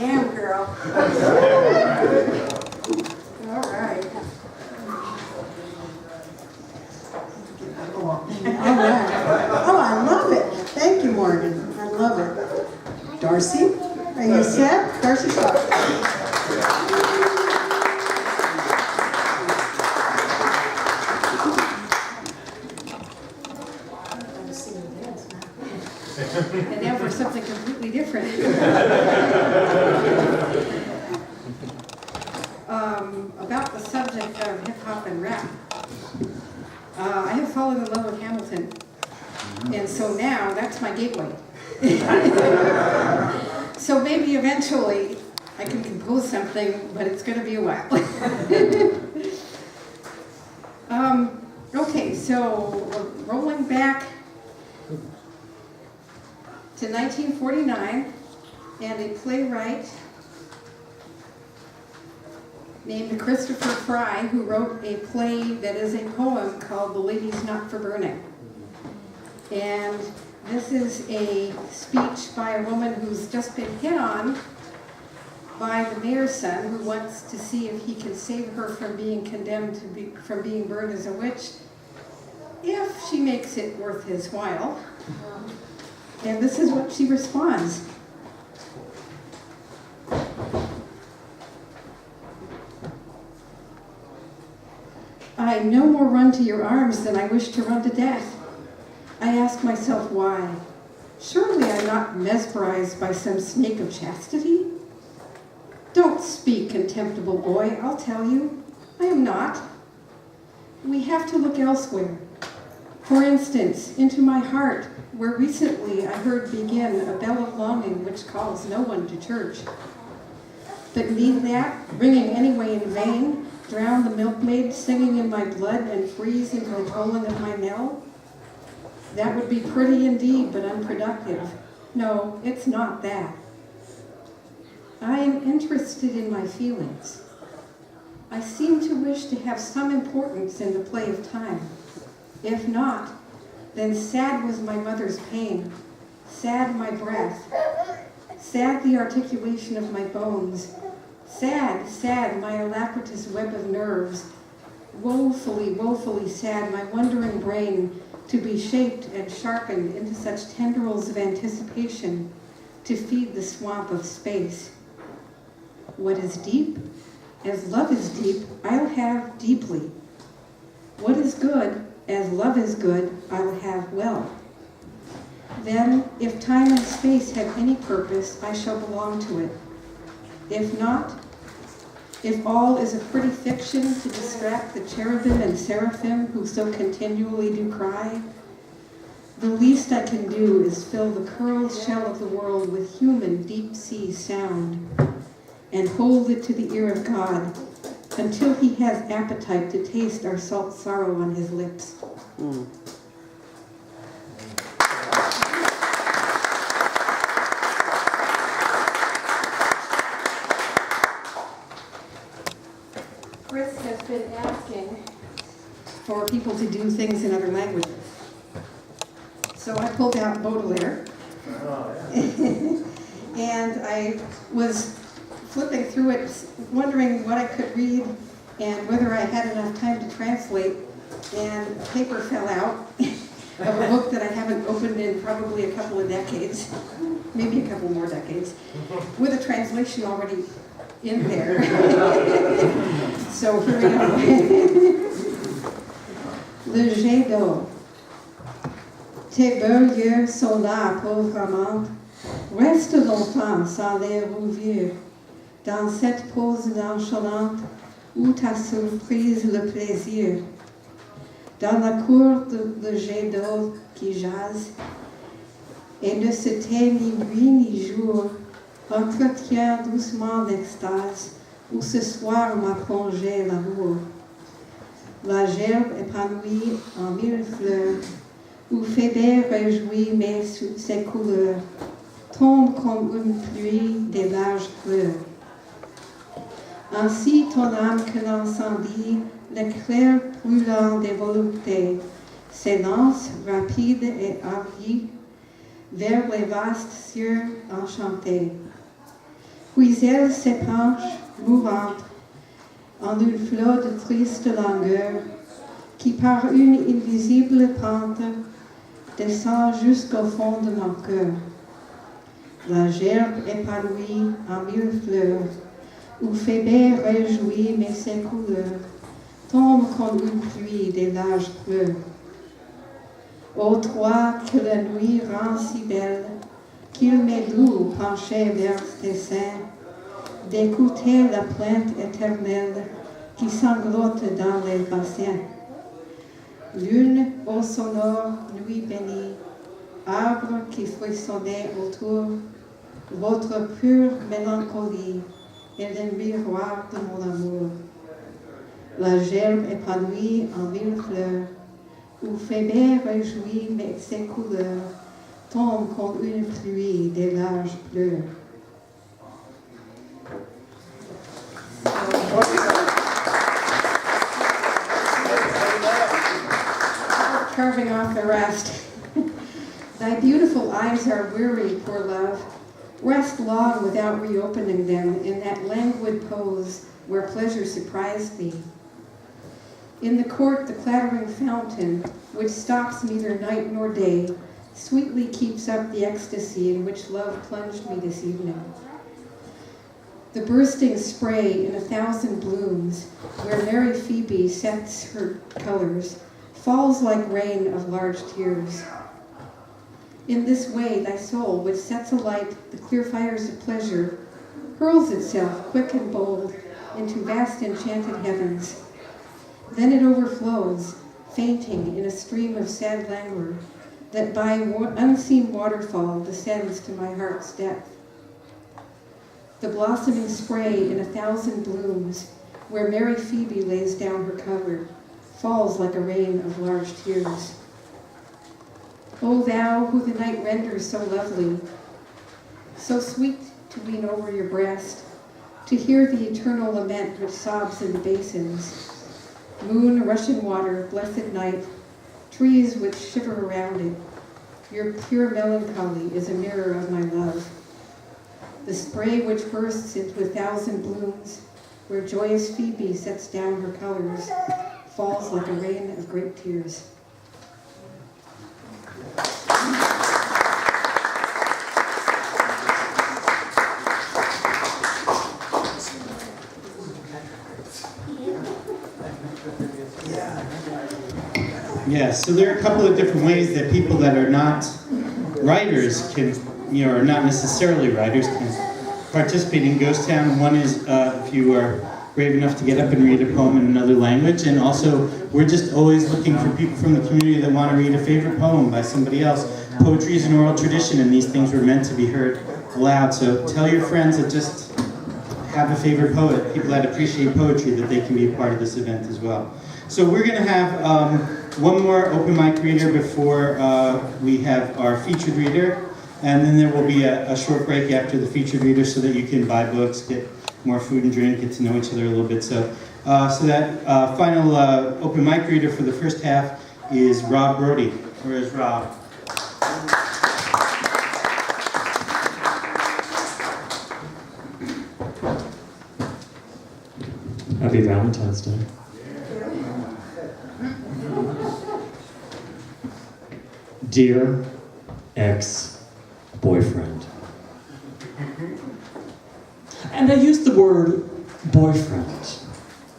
Damn, girl. All right. All right. Oh, I love it. Thank you, Morgan. I love it. Darcy, are you set? Darcy, stop. And now for something completely different. About the subject of hip hop and rap. I have fallen in love with Hamilton, and so now that's my gateway. So maybe eventually I can compose something, but it's going to be a while. Okay, so rolling back to 1949, and a playwright named Christopher Fry, who wrote a play that is a poem called The Lady's Not for Burning. And this is a speech by a woman who's just been hit on by the mayor's son, who wants to see if he can save her from being condemned from being burned as a witch, if she makes it worth his while. And this is what she responds. I no more run to your arms than I wish to run to death. I ask myself why. Surely I'm not mesmerized by some snake of chastity? Don't speak, contemptible boy, I'll tell you. I am not. We have to look elsewhere. For instance, into my heart, where recently I heard begin a bell of longing which calls no one to church. But need that, ringing anyway in vain, drown the milkmaid singing in my blood and freeze into the tolling of my knell? That would be pretty indeed, but unproductive. No, it's not that. I am interested in my feelings. I seem to wish to have some importance in the play of time. If not, then sad was my mother's pain, sad my breath, sad the articulation of my bones, sad, sad my alacritous web of nerves, woefully, woefully sad my wondering brain to be shaped and sharpened into such tendrils of anticipation to feed the swamp of space. What is deep, as love is deep, I'll have deeply. What is good, as love is good, I'll have well. Then, if time and space have any purpose, I shall belong to it. If not, if all is a pretty fiction to distract the cherubim and seraphim who so continually do cry, the least I can do is fill the curled shell of the world with human deep-sea sound and hold it to the ear of God until he has appetite to taste our salt sorrow on his lips. Chris has been asking for people to do things in other languages. So I pulled out Baudelaire. And I was flipping through it, wondering what I could read and whether I had enough time to translate, and a paper fell out of a book that I haven't opened in probably a couple of decades, maybe a couple more decades, with a translation already in there. So here we go. Le jet d'eau. Tes beaux yeux sont là, pauvre amante. Reste longtemps sans les rouvrir. Dans cette pose enchantante où ta surprise le plaisir. Dans la cour de jet d'eau qui jase, et ne se tait ni nuit ni jour, entretient doucement l'extase où ce soir m'a plongé l'amour. La gerbe épanouie en mille fleurs, où Phébé réjouit mais sous ses couleurs, tombe comme une pluie des larges fleurs. Ainsi ton âme que l'incendie, l'éclair brûlant des voluptés, s'élance rapide et hardie vers les vastes cieux enchantés. Puis elle s'épanche, mourante, en une flot de triste langueur, qui par une invisible pente descend jusqu'au fond de mon cœur. La gerbe épanouie en mille fleurs, où Phébé réjouit mais ses couleurs tombent comme une pluie des larges pleurs. Ô toi que la nuit rend si belle, qu'il m'est doux penché vers tes seins, d'écouter la plainte éternelle qui sanglote dans les bassins. Lune, ô sonore, nuit bénie, arbre qui frissonnait autour, votre pure mélancolie est le miroir de mon amour. La gerbe épanouie en mille fleurs, où Phébé réjouit mais ses couleurs tombent comme une pluie des larges pleurs. Carving off the rest. Thy beautiful eyes are weary, poor love. Rest long without reopening them in that languid pose where pleasure surprised thee. In the court, the clattering fountain, which stops neither night nor day, sweetly keeps up the ecstasy in which love plunged me this evening. The bursting spray in 1,000 blooms, where Mary Phoebe sets her colors, falls like rain of large tears. In this way, thy soul, which sets alight the clear fires of pleasure, hurls itself, quick and bold, into vast enchanted heavens. Then it overflows, fainting in a stream of sad languor, that by unseen waterfall descends to my heart's depth. The blossoming spray in 1,000 blooms, where Mary Phoebe lays down her cover, falls like a rain of large tears. O thou who the night renders so lovely, so sweet to lean over your breast, to hear the eternal lament which sobs in the basins, moon, rushing water, blessed night, trees which shiver around it, your pure melancholy is a mirror of my love. The spray which bursts into 1,000 blooms, where joyous Phoebe sets down her colors, falls like a rain of great tears. Yeah, so there are a couple of different ways that people that are not writers can, or not necessarily writers, can participate in Ghost Town. One is if you are brave enough to get up and read a poem in another language, and also we're just always looking for people from the community that want to read a favorite poem by somebody else. Poetry is an oral tradition, and these things were meant to be heard aloud. So tell your friends that just have a favorite poet, people that appreciate poetry, that they can be a part of this event as well. So we're going to have one more open mic reader before we have our featured reader, and then there will be a short break after the featured reader so that you can buy books, get more food and drink, get to know each other a little bit. So that final open mic reader for the first half is Rob Brody. Where is Rob? Happy Valentine's Day. Dear ex-boyfriend. And I used the word boyfriend,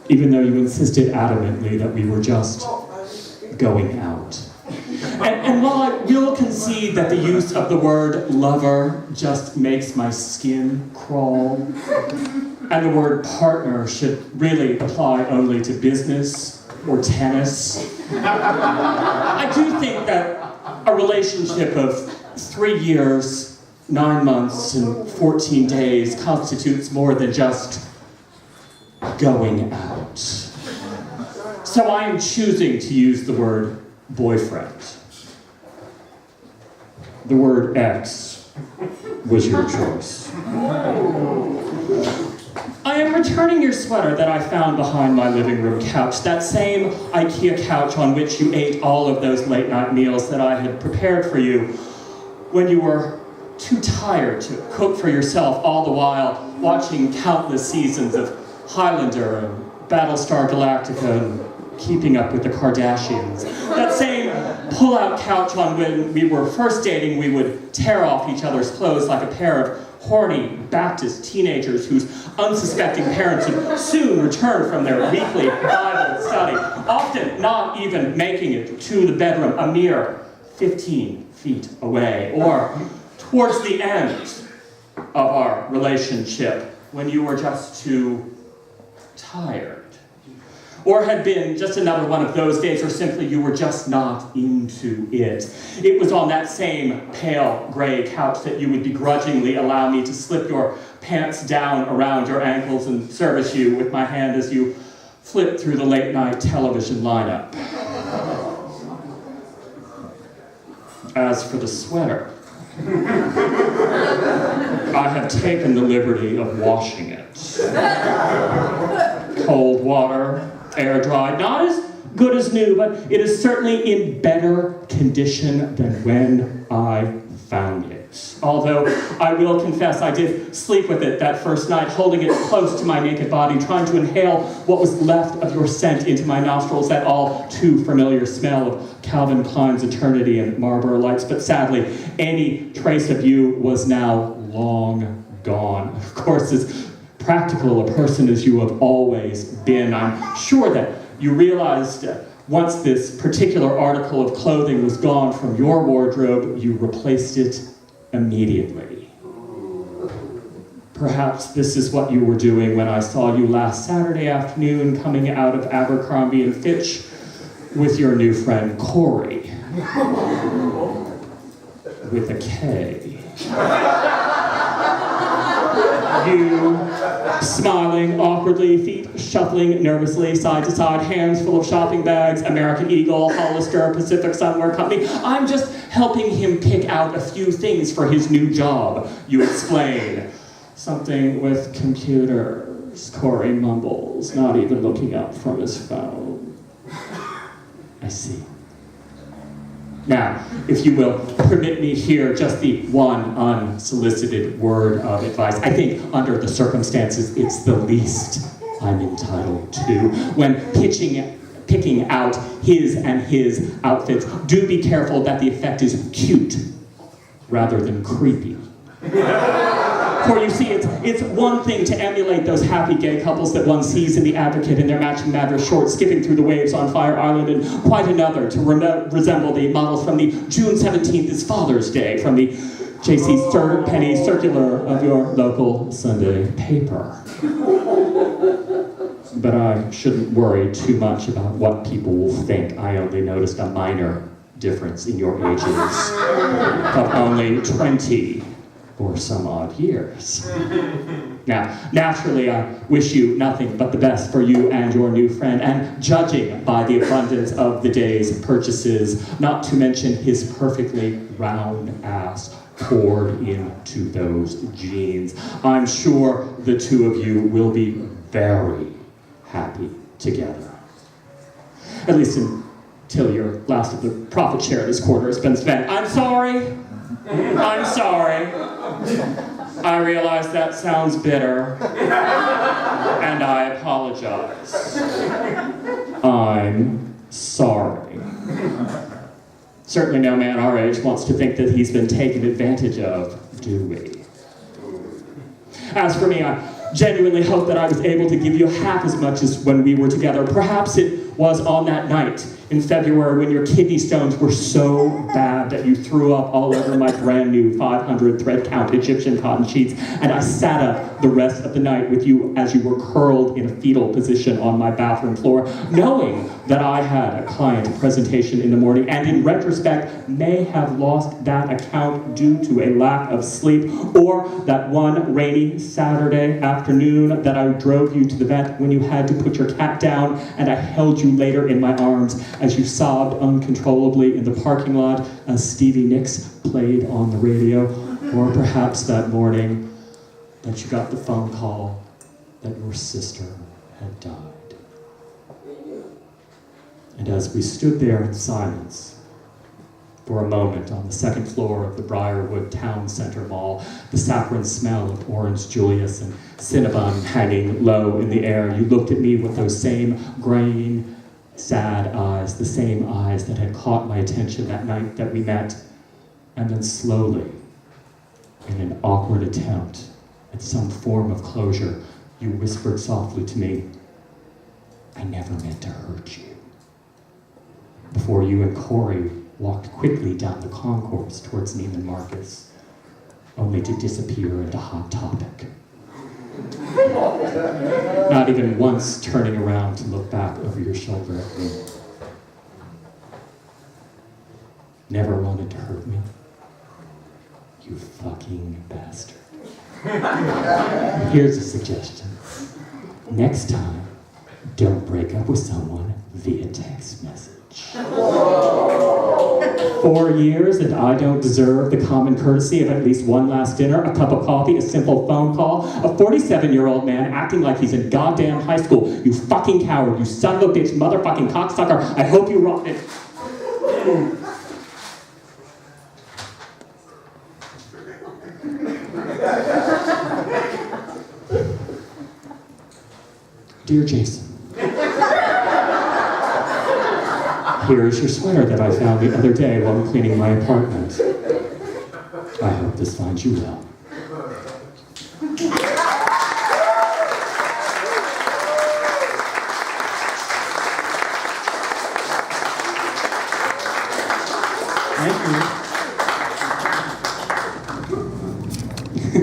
even though you insisted adamantly that we were just going out. And while I will concede that the use of the word lover just makes my skin crawl, and the word partner should really apply only to business or tennis, I do think that a relationship of 3 years, 9 months, and 14 days constitutes more than just going out. So I am choosing to use the word boyfriend. The word ex was your choice. I am returning your sweater that I found behind my living room couch, that same IKEA couch on which you ate all of those late night meals that I had prepared for you when you were too tired to cook for yourself, all the while watching countless seasons of Highlander and Battlestar Galactica and Keeping Up with the Kardashians. That same pull-out couch on when we were first dating, we would tear off each other's clothes like a pair of horny Baptist teenagers whose unsuspecting parents would soon return from their weekly Bible study, often not even making it to the bedroom, a mere 15 feet away. Or towards the end of our relationship, when you were just too tired. Or had been just another one of those days, or simply you were just not into it. It was on that same pale gray couch that you would begrudgingly allow me to slip your pants down around your ankles and service you with my hand as you flipped through the late night television lineup. As for the sweater, I have taken the liberty of washing it. Cold water, air dried, not as good as new, but it is certainly in better condition than when I found it. Although I will confess I did sleep with it that first night, holding it close to my naked body, trying to inhale what was left of your scent into my nostrils, that all too familiar smell of Calvin Klein's Eternity and Marlboro Lights. But sadly, any trace of you was now long gone. Of course, as practical a person as you have always been, I'm sure that you realized once this particular article of clothing was gone from your wardrobe, you replaced it immediately. Perhaps this is what you were doing when I saw you last Saturday afternoon coming out of Abercrombie & Fitch with your new friend Corey. With a K. You smiling awkwardly, feet shuffling nervously side to side, hands full of shopping bags, American Eagle, Hollister, Pacific Sunwear Company. I'm just helping him pick out a few things for his new job, you explain. Something with computers, Corey mumbles, not even looking up from his phone. I see. Now, if you will permit me here just the one unsolicited word of advice. I think under the circumstances, it's the least I'm entitled to. When picking out his and his outfits, do be careful that the effect is cute rather than creepy. For you see, it's one thing to emulate those happy gay couples that one sees in The Advocate in their matching Madras shorts skipping through the waves on Fire Island, and quite another to resemble the models from the June 17th is Father's Day from the J.C. Penny circular of your local Sunday paper. But I shouldn't worry too much about what people will think. I only noticed a minor difference in your ages of only 20 or some odd years. Now, naturally, I wish you nothing but the best for you and your new friend, and judging by the abundance of the day's purchases, not to mention his perfectly round ass poured into those jeans, I'm sure the two of you will be very happy together. At least until your last of the profit share this quarter has been spent. I'm sorry. I realize that sounds bitter, and I apologize. I'm sorry. Certainly no man our age wants to think that he's been taken advantage of, do we? As for me, I genuinely hope that I was able to give you half as much as when we were together. Perhaps it was on that night in February when your kidney stones were so bad that you threw up all over my brand new 500 thread count Egyptian cotton sheets, and I sat up the rest of the night with you as you were curled in a fetal position on my bathroom floor, knowing that I had a client presentation in the morning, and in retrospect may have lost that account due to a lack of sleep, or that one rainy Saturday afternoon that I drove you to the vet when you had to put your cat down, and I held you later in my arms as you sobbed uncontrollably in the parking lot as Stevie Nicks played on the radio, or perhaps that morning that you got the phone call that your sister had died. And as we stood there in silence, For a moment, on the second floor of the Briarwood Town Center Mall, the saccharine smell of Orange Julius and Cinnabon hanging low in the air, you looked at me with those same graying, sad eyes, the same eyes that had caught my attention that night that we met. And then slowly, in an awkward attempt at some form of closure, you whispered softly to me, "I never meant to hurt you," before you and Corey walked quickly down the concourse towards Neiman Marcus, only to disappear into Hot Topic. Not even once turning around to look back over your shoulder at me. Never wanted to hurt me? You fucking bastard. Here's a suggestion. Next time, don't break up with someone via text message. 4 years and I don't deserve the common courtesy of at least one last dinner, a cup of coffee, a simple phone call, a 47-year-old man acting like he's in goddamn high school. You fucking coward, you son of a bitch, motherfucking cocksucker. I hope you rot it. Dear Jason, here is your sweater that I found the other day while cleaning my apartment. I hope this finds you well. Thank you.